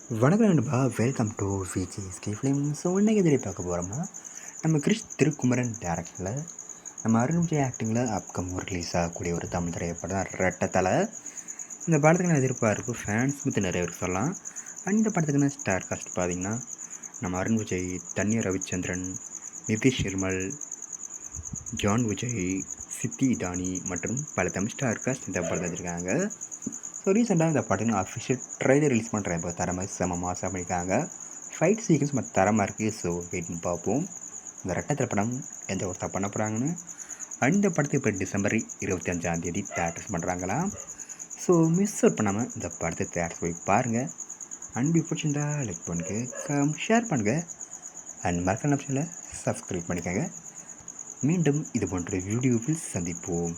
வணக்கம் நண்பா, welcome to VGSK film. So இன்றைக்கி எதிரே பார்க்க போகிறோம்னா, நம்ம கிரிஷ் திருக்குமரன் டேரக்டரில் நம்ம அருண் விஜய் ஆக்டிங்கில் அப்கமிங் ரிலீஸ் ஆகக்கூடிய ஒரு தமிழ் திரைப்படம் தான் ரெட்டை தலை. இந்த படத்துக்கு எதிர்பார்ப்பு ஃபேன்ஸ் பற்றி நிறைய பேர் சொல்லலாம். இந்த படத்துக்குன்னு ஸ்டார் காஸ்ட் பார்த்திங்கன்னா, நம்ம அருண் விஜய், தன்யா ரவிச்சந்திரன், நிதிஷ் நிர்மல், ஜான் விஜய், சித்தி இடானி மற்றும் பல தமிழ் ஸ்டார் காஸ்ட் இந்த படத்தை வச்சுருக்காங்க. ஸோ ரீசெண்டாக இந்த படத்துக்கு அஃபிஷியல் ட்ரெய்லர் ரிலீஸ் பண்ணுறேன். இப்போ தரமாக செம மாசாக பண்ணியிருக்காங்க. ஃபைட் சீக்வன்ஸ் நம்ம தரமாக இருக்குது. ஸோ வெயிட் பண்ணி பார்ப்போம் இந்த ரெட்டை படம் எந்த ஒருத்தர் பண்ண போகிறாங்கன்னு. அந்த படத்துக்கு இப்போ டிசம்பர் 25 தேட்டர்ஸ் பண்ணுறாங்களாம். ஸோ மிஸ் அவுட் பண்ணாமல் இந்த படத்தை தேட்டர்ஸ் போய் பாருங்கள். அன்பு பிடிச்சிருந்தா லைக் பண்ணுங்கள், ஷேர் பண்ணுங்கள், அண்ட் மறக்காம ஆப்ஷனில் சப்ஸ்கிரைப் பண்ணிக்கோங்க. மீண்டும் இது போன்ற வீடியோவில் சந்திப்போம்.